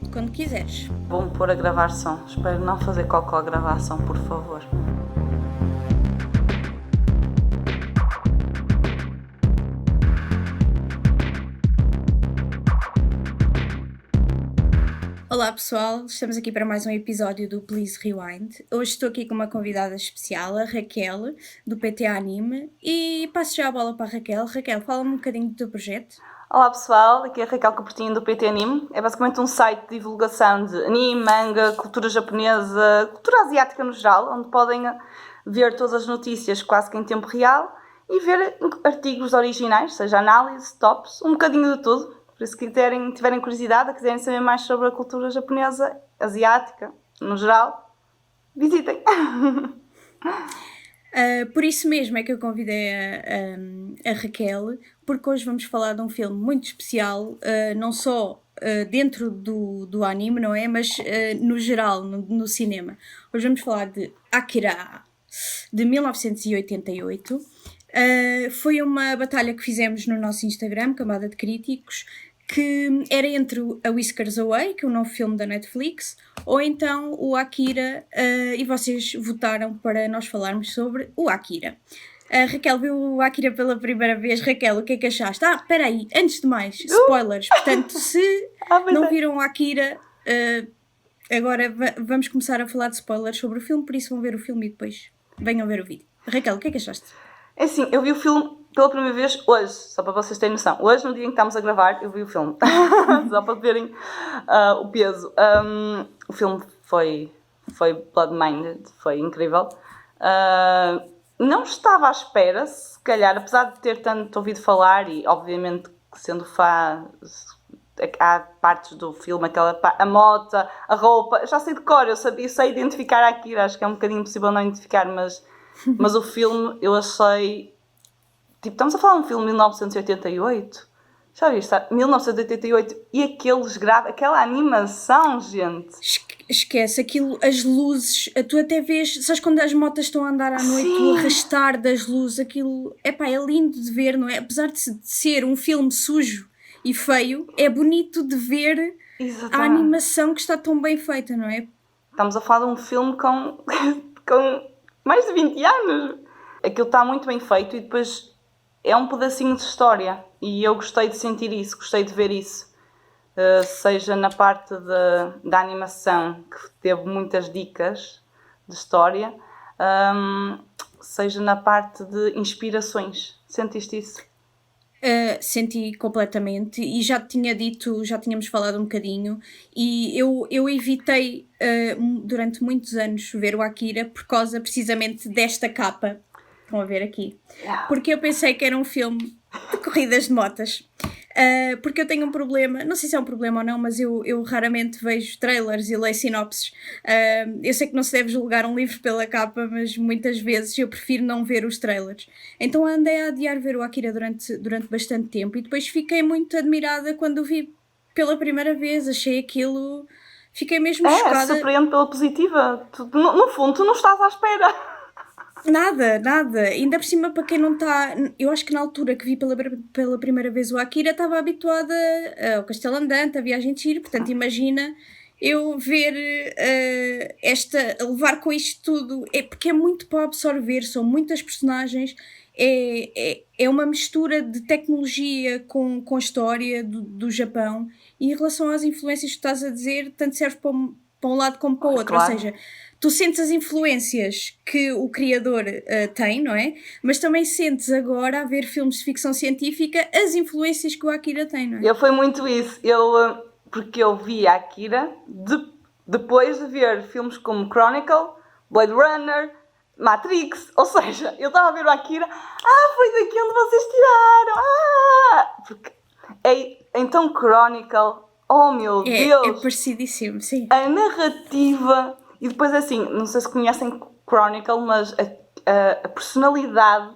Quando quiseres. Vou-me pôr a gravar som. Espero não fazer cocó a gravar som, por favor. Olá pessoal, estamos aqui para mais um episódio do Please Rewind. Hoje estou aqui com uma convidada especial, a Raquel, do PT Anime, e passo já a bola para a Raquel. Raquel, fala-me um bocadinho do teu projeto. Olá pessoal, aqui é a Raquel Coupertinho do PT Anime. É basicamente um site de divulgação de anime, manga, cultura japonesa, cultura asiática no geral, onde podem ver todas as notícias quase que em tempo real e ver artigos originais, seja análise, tops, um bocadinho de tudo. Por isso, se tiverem curiosidade, quiserem saber mais sobre a cultura japonesa, asiática, no geral, visitem. Por isso mesmo é que eu convidei a Raquel, porque hoje vamos falar de um filme muito especial, não só dentro do anime, não é? Mas no geral, no cinema. Hoje vamos falar de Akira, de 1988. Foi uma batalha que fizemos no nosso Instagram, Camada de Críticos, que era entre a Whiskers Away, que é um novo filme da Netflix, ou então o Akira, e vocês votaram para nós falarmos sobre o Akira. A Raquel viu o Akira pela primeira vez. Raquel, o que é que achaste? Espera aí, antes de mais, spoilers. Portanto, se não viram o Akira, agora vamos começar a falar de spoilers sobre o filme, por isso vão ver o filme e depois venham ver o vídeo. Raquel, o que é que achaste? É assim, eu vi o filme pela primeira vez hoje, só para vocês terem noção. Hoje, no dia em que estamos a gravar, eu vi o filme. Só para verem o peso. O filme foi blood-minded, foi incrível. Não estava à espera, se calhar, apesar de ter tanto ouvido falar e, obviamente, sendo fã, há partes do filme, a mota, a roupa, já sei de cor, eu sei identificar a Akira, acho que é um bocadinho impossível não identificar, mas o filme eu achei... Tipo, estamos a falar de um filme de 1988. Já viste? 1988 e aquela animação, gente. Esquece, aquilo, as luzes, tu até vês, sabes quando as motas estão a andar à noite, o arrastar das luzes, aquilo, é lindo de ver, não é? Apesar de ser um filme sujo e feio, é bonito de ver. Exatamente. A animação que está tão bem feita, não é? Estamos a falar de um filme com mais de 20 anos. Aquilo está muito bem feito e depois é um pedacinho de história e eu gostei de sentir isso, gostei de ver isso. Seja na parte da animação, que teve muitas dicas de história, seja na parte de inspirações. Sentiste isso? Senti completamente e já tínhamos falado um bocadinho e eu evitei durante muitos anos ver o Akira por causa precisamente desta capa. Estão a ver aqui. Porque eu pensei que era um filme de corridas de motas. Porque eu tenho um problema, não sei se é um problema ou não, mas eu raramente vejo trailers e leio sinopses. Eu sei que não se deve julgar um livro pela capa, mas muitas vezes eu prefiro não ver os trailers. Então andei a adiar ver o Akira durante bastante tempo e depois fiquei muito admirada quando o vi pela primeira vez. Achei aquilo... Fiquei mesmo chocada. Surpreende pela positiva. No fundo, tu não estás à espera. Nada. Ainda por cima, para quem não está... Eu acho que na altura que vi pela primeira vez o Akira, estava habituada ao Castelo Andante, a Viagem de Chihiro, portanto, imagina eu ver levar com isto tudo, porque é muito para absorver, são muitas personagens, é uma mistura de tecnologia com a história do Japão, e em relação às influências que estás a dizer, tanto serve para um lado como para o outro, claro. Ou seja... Tu sentes as influências que o criador tem, não é? Mas também sentes agora, a ver filmes de ficção científica, as influências que o Akira tem, não é? Foi muito isso. Porque eu vi a Akira depois de ver filmes como Chronicle, Blade Runner, Matrix. Ou seja, eu estava a ver o Akira. Foi daqui onde vocês tiraram. Porque então Chronicle... Oh meu Deus! É parecidíssimo, sim. A narrativa... E depois assim, não sei se conhecem Chronicle, mas a personalidade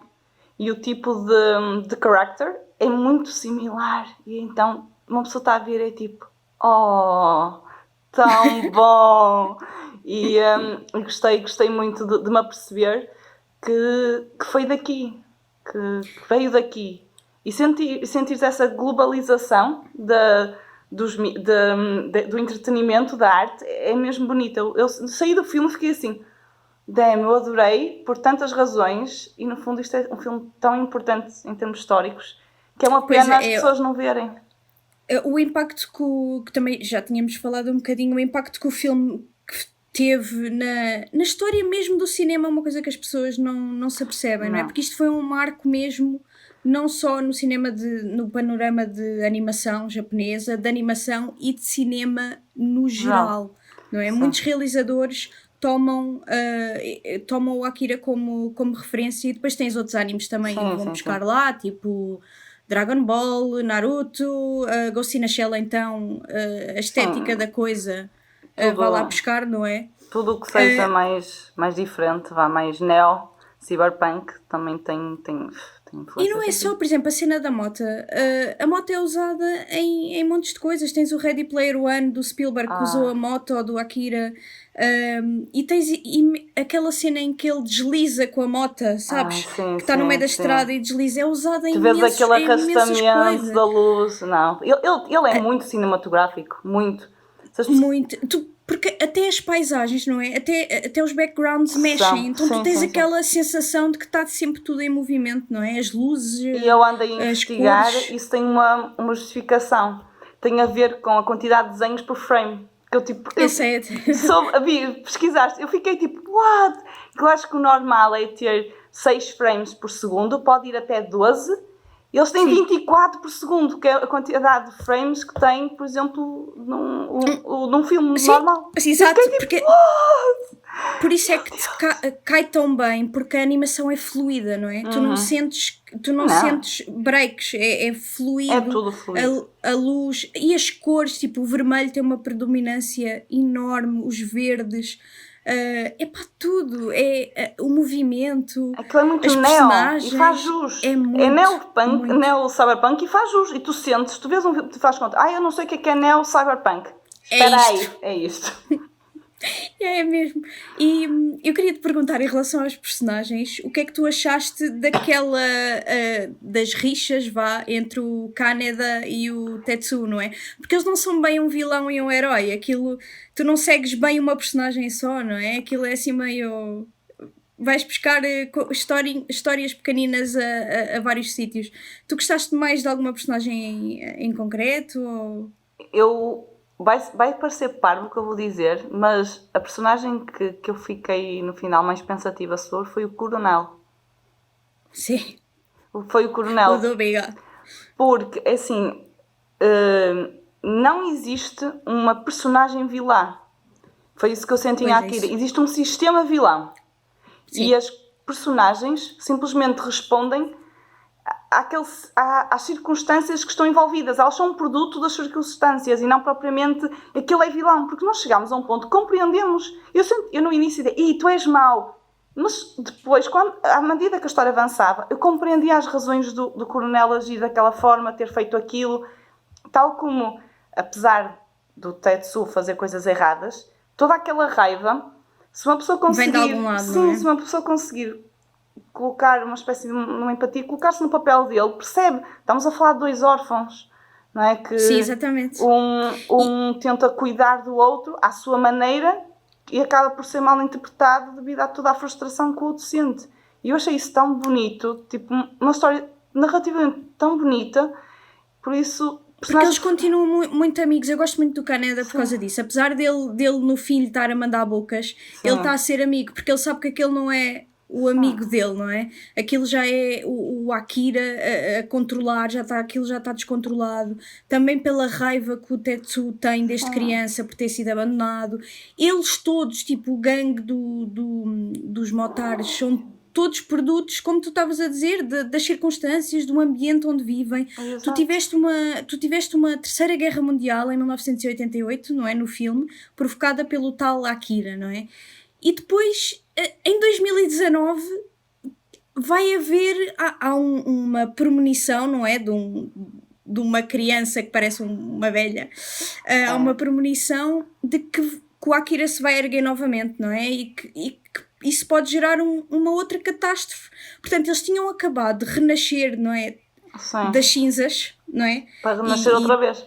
e o tipo de character é muito similar. E então uma pessoa está a ver e é tipo, oh, tão bom! E gostei muito de me aperceber que foi daqui, que veio daqui. E sentir essa globalização do entretenimento, da arte, é mesmo bonita. Eu saí do filme e fiquei assim, damn, eu adorei por tantas razões e no fundo isto é um filme tão importante em termos históricos que é uma Pois pena as é, pessoas não verem. o impacto que também já tínhamos falado um bocadinho, o impacto que o filme teve na história mesmo do cinema é uma coisa que as pessoas não se apercebem, não é? Não. Porque isto foi um marco mesmo, não só no cinema, no panorama de animação japonesa, de animação e de cinema no geral, não é? Sim. Muitos realizadores tomam o Akira como referência e depois tens outros animes também Sim, que vão sim, buscar sim. lá, tipo Dragon Ball, Naruto, Ghost in the Shell, então a estética Sim. da coisa Tudo. vai lá buscar, não é? Tudo o que seja mais diferente, vá mais neo, cyberpunk, também tem E influência não é daqui. só, por exemplo, a cena da moto. A moto é usada em montes de coisas. Tens o Ready Player One do Spielberg que usou a moto, ou do Akira. E tens aquela cena em que ele desliza com a moto, sabes? Sim, Que está no meio da sim. estrada e desliza. É usada em Tu vês aquele imensas arrastamento coisas. da luz, não. Ele é muito cinematográfico, muito. Muito. Porque até as paisagens, não é? Até os backgrounds mexem. Então tu sim, tens sim, aquela sensação de que está sempre tudo em movimento, não é? As luzes, E eu andei a as investigar, cores. isso tem uma justificação. Tem a ver com a quantidade de desenhos por frame. Que pesquisaste, eu fiquei tipo, what? Eu acho que o normal é ter 6 frames por segundo, pode ir até 12. Eles têm 24 por segundo, que é a quantidade de frames que tem, por exemplo, num filme normal. Exato, Tipo, porque por isso é que te cai tão bem, porque a animação é fluida, não é? Tu não sentes breaks, é fluido. É tudo fluido. A luz e as cores, tipo o vermelho tem uma predominância enorme, os verdes. É para tudo, o movimento. Aquilo é muito as neo personagens, e faz jus. É muito, neo cyberpunk e faz jus. E tu sentes, tu vês um filme, tu fazes conta, eu não sei o que é neo cyberpunk. Espera aí, é isto. É mesmo. E eu queria te perguntar em relação aos personagens, o que é que tu achaste daquela das rixas, entre o Kaneda e o Tetsuo, não é? Porque eles não são bem um vilão e um herói, aquilo, tu não segues bem uma personagem só, não é? Aquilo é assim meio... Vais buscar histórias pequeninas a vários sítios. Tu gostaste mais de alguma personagem em concreto? Ou... Vai parecer parvo o que eu vou dizer, mas a personagem que eu fiquei no final mais pensativa sobre foi o Coronel. Sim. Foi o Coronel. O do Biga. Porque, assim, não existe uma personagem vilã. Foi isso que eu senti em Akira. Existe um sistema vilão. Sim. E as personagens simplesmente respondem às circunstâncias que estão envolvidas. Elas são um produto das circunstâncias e não propriamente aquele é vilão, porque nós chegamos a um ponto, compreendemos. Eu no início disse, tu és mau. Mas depois, à medida que a história avançava, eu compreendia as razões do Coronel agir daquela forma, ter feito aquilo, tal como, apesar do Tetsuo fazer coisas erradas, toda aquela raiva, se uma pessoa conseguir... Vem de algum lado, não é? Se uma pessoa conseguir colocar uma espécie de uma empatia, colocar-se no papel dele, percebe? Estamos a falar de 2 órfãos, não é? Que sim, exatamente. Um tenta cuidar do outro à sua maneira e acaba por ser mal interpretado devido a toda a frustração que o outro sente. E eu achei isso tão bonito, tipo, uma história narrativamente tão bonita, por isso... Porque eles continuam muito amigos. Eu gosto muito do Kaneda por causa disso. Apesar dele no fim lhe estar a mandar bocas, ele está a ser amigo, porque ele sabe que aquele não é o amigo dele, não é? Aquilo já é o Akira a controlar, aquilo já está descontrolado. Também pela raiva que o Tetsuo tem desde criança por ter sido abandonado. Eles todos, tipo o gangue dos motares, são todos produtos, como tu estavas a dizer, das circunstâncias, do ambiente onde vivem. Tu tiveste uma terceira guerra mundial em 1988, não é? No filme, provocada pelo tal Akira, não é? E depois, em 2019, vai haver... Há uma premonição, não é? De uma criança que parece uma velha. Há uma premonição de que o Akira se vai erguer novamente, não é? E que isso pode gerar uma outra catástrofe. Portanto, eles tinham acabado de renascer, não é? Sim. Das cinzas, não é? Para renascer outra vez.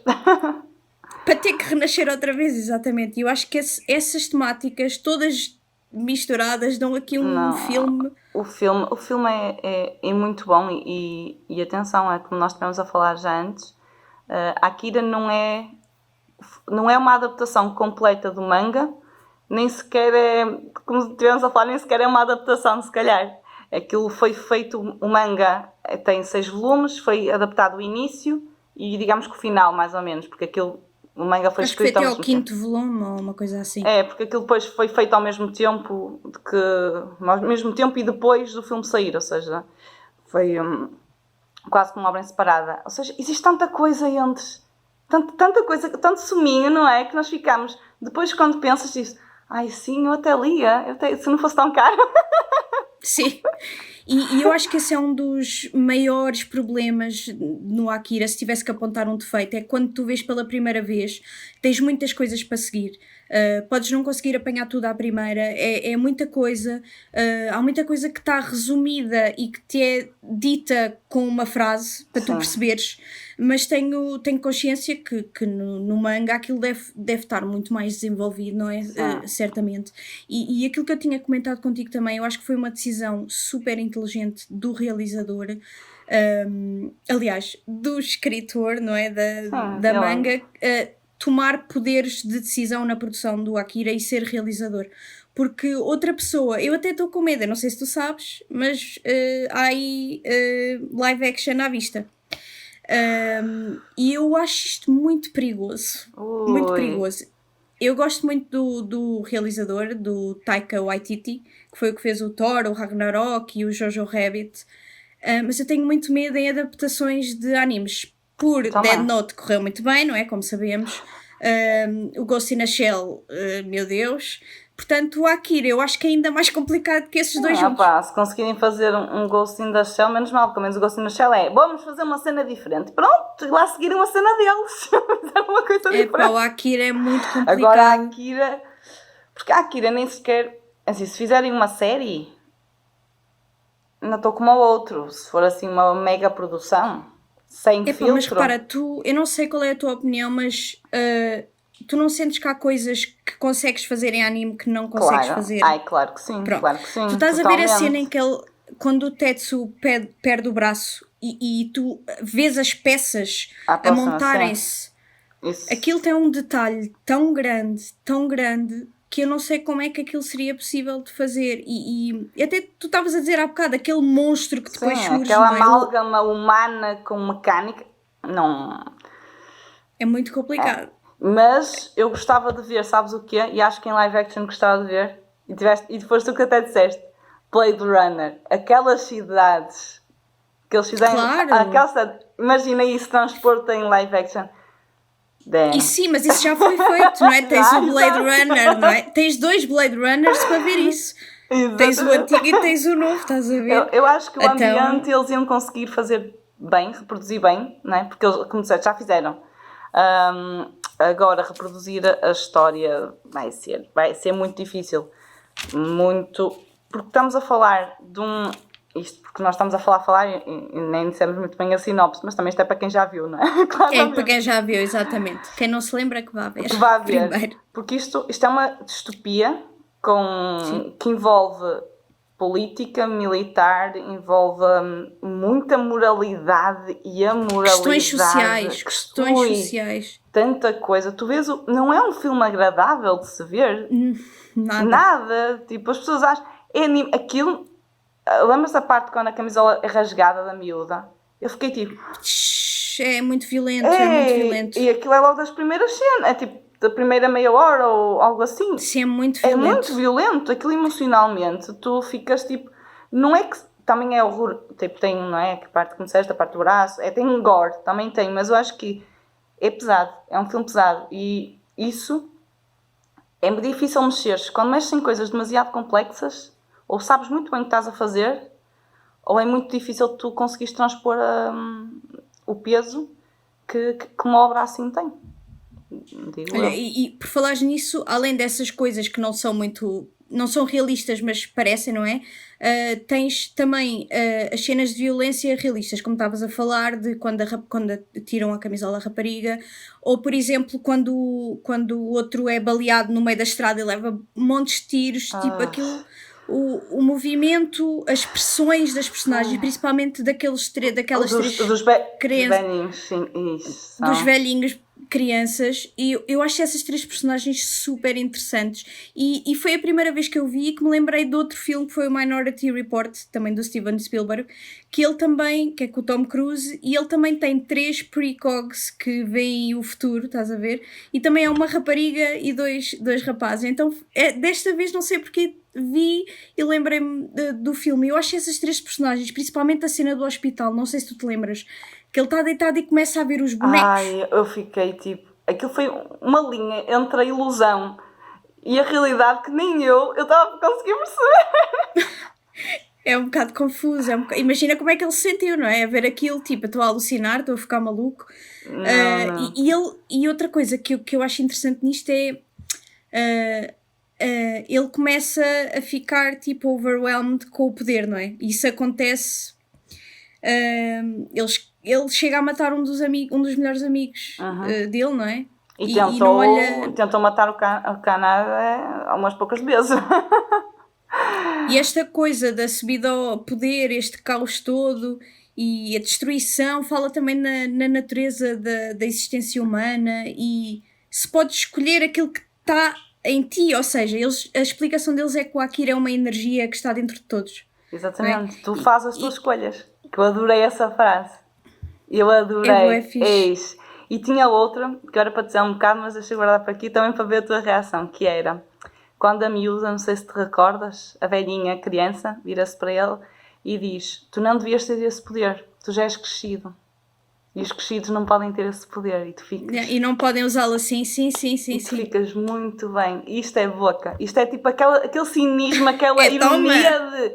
para ter que renascer outra vez, exatamente. E eu acho que essas temáticas todas misturadas dão aqui um Não, filme. o filme é muito bom e atenção, é como nós estivemos a falar já antes, a Akira não é uma adaptação completa do manga, nem sequer é, como estivemos a falar, nem sequer é uma adaptação, se calhar. Aquilo foi feito, o manga tem 6 volumes, foi adaptado o início e digamos que o final, mais ou menos, porque o manga foi Acho que foi escrito ao até ao mesmo tempo. quinto volume ou uma coisa assim. É, porque aquilo depois foi feito ao mesmo tempo e depois do filme sair, ou seja, foi quase como uma obra separada. Ou seja, existe tanta coisa entre, tanta coisa, tanto suminho, não é? Que nós ficamos, depois quando pensas isso, ai sim, eu até lia, se não fosse tão caro. Sim. E eu acho que esse é um dos maiores problemas no Akira, se tivesse que apontar um defeito, é quando tu vês pela primeira vez, tens muitas coisas para seguir. Podes não conseguir apanhar tudo à primeira, é muita coisa, há muita coisa que está resumida e que te é dita com uma frase para tu Sim. perceberes, mas tenho consciência que no manga aquilo deve estar muito mais desenvolvido, não é? Certamente. E aquilo que eu tinha comentado contigo também, eu acho que foi uma decisão super inteligente do realizador, aliás, do escritor, não é? Da manga, tomar poderes de decisão na produção do Akira e ser realizador. Porque outra pessoa, eu até estou com medo, eu não sei se tu sabes, mas há aí live action à vista. E eu acho isto muito perigoso. Muito perigoso. Eu gosto muito do realizador, do Taika Waititi, que foi o que fez o Thor, o Ragnarok e o Jojo Rabbit. Mas eu tenho muito medo em adaptações de animes. Por Dead Note correu muito bem, não é? Como sabemos. O Ghost in a Shell, meu Deus. Portanto, o Akira, eu acho que é ainda mais complicado que esses dois juntos. Se conseguirem fazer um Ghost in the Shell, menos mal, pelo menos o Ghost in the Shell vamos fazer uma cena diferente. Pronto, lá seguirem a cena deles. Fizeram uma coisa diferente. O Akira é muito complicado. Agora a Akira... Porque a Akira nem sequer... Assim, se fizerem uma série, não estou como o outro. Se for assim uma mega produção, sem filtro... Mas repara, eu não sei qual é a tua opinião, mas... tu não sentes que há coisas que consegues fazer em anime que não consegues fazer? Claro que sim, Pronto. claro que sim. Tu estás a ver a cena em que quando o Tetsu perde o braço e tu vês as peças a montarem-se, aquilo tem um detalhe tão grande, que eu não sei como é que aquilo seria possível de fazer. E até tu estavas a dizer há bocado, aquele monstro que depois surge. Aquela amálgama humana com mecânica, não... É muito complicado. Mas eu gostava de ver, sabes o quê? E acho que em live action gostava de ver. E depois tu que até disseste Blade Runner. Aquelas cidades que eles fizeram. Claro. Imagina isso transporte em live action. E sim, mas isso já foi feito, não é? Tens o Blade Runner, não é? Tens 2 Blade Runners para ver isso. Exatamente. Tens o antigo e tens o novo, estás a ver? Eu acho que o ambiente eles iam conseguir fazer bem, reproduzir bem, não é? Porque eles, como disseste, já fizeram. Agora reproduzir a história vai ser muito difícil. Porque estamos a falar de isto porque nós estamos a falar e nem dissemos muito bem a sinopse, mas também isto é para quem já viu, não é? Claramente. É para quem já viu, exatamente. Quem não se lembra que vá ver. Primeiro. Porque isto é uma distopia que envolve política, militar, envolve muita moralidade e amoralidade. Questões sociais. Tanta coisa. Tu vês, não é um filme agradável de se ver. Nada. Tipo, as pessoas acham... Aquilo... Lembras da parte quando a camisola é rasgada da miúda? Eu fiquei tipo... É muito violento, é muito violento. E aquilo é logo das primeiras cenas. É tipo da primeira meia hora ou algo assim. Sim, é muito violento. É muito violento. Aquilo emocionalmente, tu ficas tipo... Não é que... Também é horror. Tipo, tem, não é? Que parte que me disseste, a parte do braço. Tem um gore, também tem. Mas eu acho que é pesado. É um filme pesado. E isso... É difícil mexer. Quando mexes em coisas demasiado complexas... Ou sabes muito bem o que estás a fazer, ou é muito difícil tu conseguires transpor o peso que uma obra assim tem. Olha, e por falares nisso, além dessas coisas que não são muito não são realistas, mas parecem, não é? Tens também as cenas de violência realistas, como estavas a falar, de quando tiram a camisola à rapariga, ou por exemplo, quando o outro é baleado no meio da estrada e leva montes de tiros, tipo aquilo. O movimento, as expressões das personagens, principalmente daquelas Dos crianças, velhinhos, sim, isso. dos velhinhos crianças, e eu acho essas três personagens super interessantes, e foi a primeira vez que eu vi e que me lembrei de outro filme que foi o Minority Report, também do Steven Spielberg, que ele também, que é com o Tom Cruise, e ele também tem 3 precogs que veem o futuro, estás a ver? E também é uma rapariga e dois rapazes, então desta vez não sei porque vi e lembrei-me do filme. Eu acho essas 3 personagens, principalmente a cena do hospital, não sei se tu te lembras, que ele está deitado e começa a ver os bonecos. Ai, eu fiquei tipo... Aquilo foi uma linha entre a ilusão e a realidade que nem eu estava a conseguir perceber. É um bocado confuso. Imagina como é que ele se sentiu, não é? A ver aquilo, tipo, estou a alucinar, estou a ficar maluco. Não. E outra coisa que eu acho interessante nisto é... ele começa a ficar, tipo, overwhelmed com o poder, não é? Isso acontece... ele chega a matar um dos melhores amigos dele, não é? E não tentou matar o Canadá umas poucas vezes. E esta coisa da subida ao poder, este caos todo e a destruição, fala também na natureza da existência humana e se podes escolher aquilo que está em ti, ou seja, a explicação deles é que o Akira é uma energia que está dentro de todos. Exatamente, tu fazes as tuas escolhas. Que eu adorei essa frase. Eu adorei. É fixe. E tinha outra, que era para dizer um bocado, mas deixa eu guardar para aqui também para ver a tua reação, que era quando a miúda, não sei se te recordas, a velhinha, a criança, vira-se para ele e diz: tu não devias ter esse poder, tu já és crescido. E os crescidos não podem ter esse poder. E tu ficas... E não podem usá-lo assim, sim. E tu ficas muito bem. Isto é boca. Isto é tipo aquele cinismo, aquela ironia de...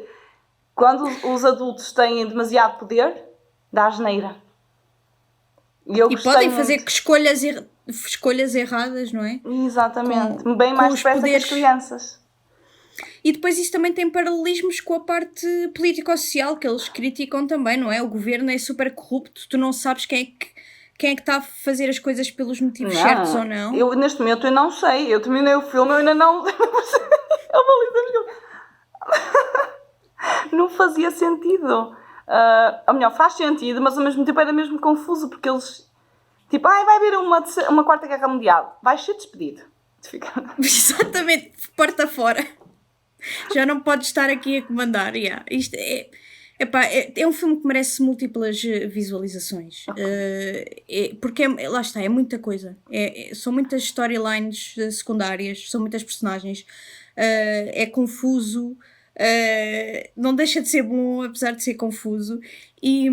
Quando os adultos têm demasiado poder, dá asneira. E podem fazer escolhas erradas, não é? Exatamente. Bem mais depressa que as crianças. E depois isso também tem paralelismos com a parte político-social, que eles criticam também, não é? O governo é super corrupto, tu não sabes quem é que está a fazer as coisas pelos motivos certos ou não. Neste momento eu não sei. Eu terminei o filme, eu ainda não... Não fazia sentido. Ou melhor, faz sentido, mas ao mesmo tempo era mesmo confuso, porque eles... Tipo, vai haver uma quarta guerra mundial. Vais ser despedido. Exatamente, porta fora. Já não podes estar aqui a comandar. Isto é um filme que merece múltiplas visualizações. Okay. Porque lá está, é muita coisa. São muitas storylines secundárias, são muitas personagens. É confuso. Não deixa de ser bom, apesar de ser confuso. E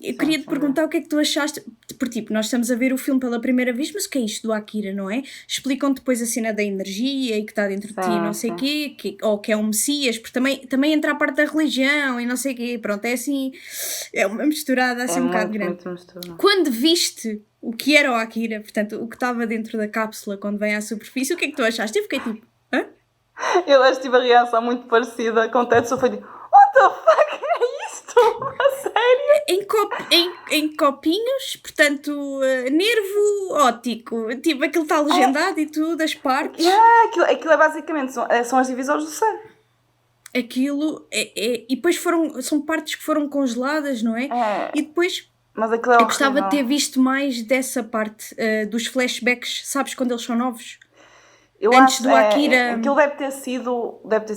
eu queria te perguntar o que é que tu achaste, porque tipo, nós estamos a ver o filme pela primeira vez, mas o que é isto do Akira, não é? Explicam depois a cena da energia e que está dentro de ti, não sei o quê, ou que é um Messias, porque também entra a parte da religião e não sei o quê, pronto, é assim, é uma misturada assim um bocado grande. Quando viste o que era o Akira, portanto, o que estava dentro da cápsula quando vem à superfície, o que é que tu achaste? Eu fiquei tipo, hã? Eu acho que tive a reação muito parecida com o Tetsu, foi de what the fuck é isto? A sério? Em copinhos, portanto, nervo óptico, tipo, aquilo está legendado e tudo, as partes. Aquilo é basicamente, são as divisões do cérebro. Aquilo e depois são partes que foram congeladas, não é? E depois... Mas aquilo é eu gostava de ter visto mais dessa parte, dos flashbacks, sabes, quando eles são novos. Antes do Akira. Aquilo deve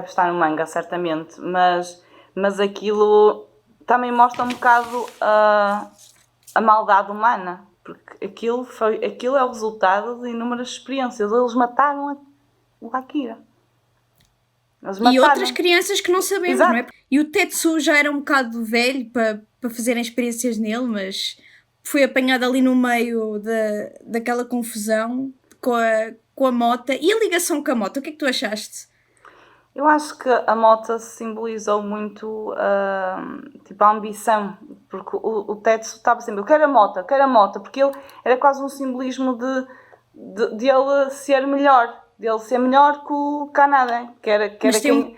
estar no manga, certamente, mas aquilo também mostra um bocado a maldade humana, porque aquilo é o resultado de inúmeras experiências. Eles mataram o Akira. E outras crianças que não sabemos, exato, não é? E o Tetsu já era um bocado velho para fazerem experiências nele, mas foi apanhado ali no meio daquela confusão com a Mota. E a ligação com a Mota, o que é que tu achaste? Eu acho que a Mota simbolizou muito tipo, a ambição, porque o Tetsu estava sempre, eu quero a Mota, porque ele era quase um simbolismo de ele ser melhor. dele ser melhor que o Kanada, que era Mas quem...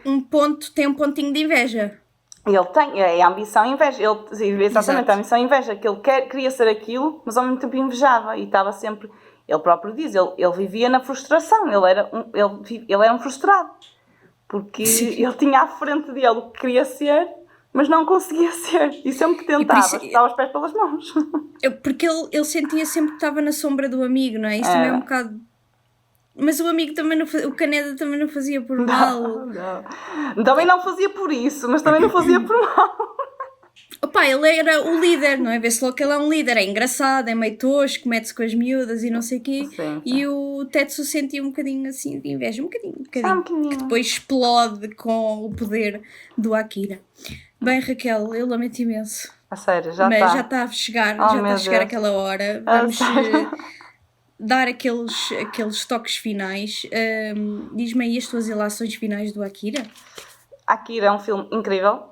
tem um pontinho de inveja. Ele tem, é a ambição e inveja, exatamente, Exato. a ambição e inveja, que ele queria ser aquilo, mas ao mesmo tempo invejava e estava sempre, ele próprio diz, ele vivia na frustração, ele era um frustrado, porque Sim. ele tinha à frente dele o que queria ser, mas não conseguia ser, e sempre que tentava, estava os pés pelas mãos. Porque ele sentia sempre que estava na sombra do amigo, não é? Isso também é um bocado... Mas o amigo também não o Kaneda também não fazia por mal. Não. Também não fazia por isso, mas também não fazia por mal. Opa, ele era o líder, não é? Vê-se logo que ele é um líder, é engraçado, é meio tosco, mete-se com as miúdas e não sei o quê. Sim. E o Tetsu sentia um bocadinho assim de inveja, um bocadinho. Que depois explode com o poder do Akira. Bem, Raquel, eu lamento imenso. A sério, já Mas está. já está a chegar, Oh, já está meu a chegar Deus. aquela hora. A Vamos sério? dar aqueles toques finais. Diz-me aí as tuas ilações finais do Akira. Akira é um filme incrível,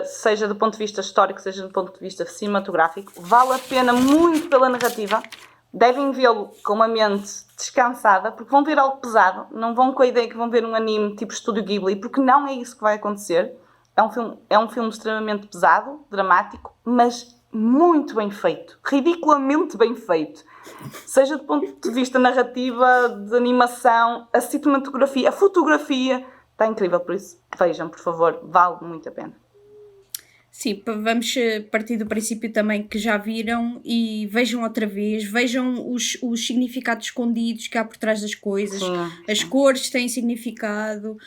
seja do ponto de vista histórico, seja do ponto de vista cinematográfico. Vale a pena muito pela narrativa. Devem vê-lo com uma mente descansada, porque vão ver algo pesado. Não vão com a ideia que vão ver um anime tipo Estúdio Ghibli, porque não é isso que vai acontecer. É um filme extremamente pesado, dramático, mas muito bem feito. Ridiculamente bem feito. Seja do ponto de vista narrativa, de animação, a cinematografia, a fotografia... Está incrível, por isso vejam, por favor, vale muito a pena. Sim, vamos partir do princípio também que já viram e vejam outra vez, vejam os significados escondidos que há por trás das coisas. Sim. As cores têm significado,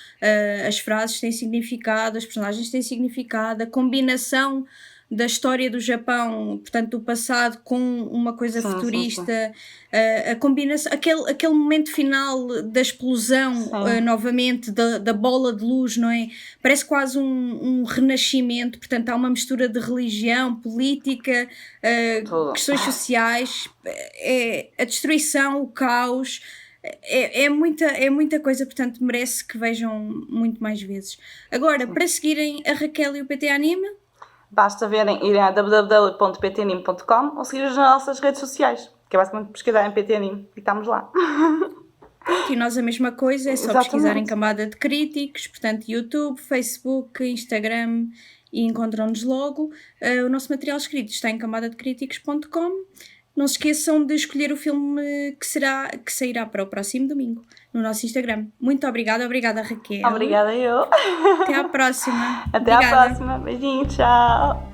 as frases têm significado, as personagens têm significado, a combinação da história do Japão, portanto do passado, com uma coisa futurista, a combinação, aquele momento final da explosão novamente, da bola de luz, não é? Parece quase um renascimento, portanto há uma mistura de religião, política, questões sociais, a destruição, o caos. É muita coisa, portanto merece que vejam muito mais vezes. Agora, para seguirem a Raquel e o PT Anime, basta irem a www.ptanime.com ou seguir as nossas redes sociais, que é basicamente pesquisar em PT Anime e estamos lá. Pronto, e nós a mesma coisa, é só Exatamente. pesquisar em Camada de Críticos, portanto YouTube, Facebook, Instagram e encontram-nos logo. O nosso material escrito está em camadadecríticos.com. Não se esqueçam de escolher o filme que sairá para o próximo domingo no nosso Instagram. Muito obrigada Raquel. Obrigada eu. Até à próxima. Até à próxima. Beijinho, tchau.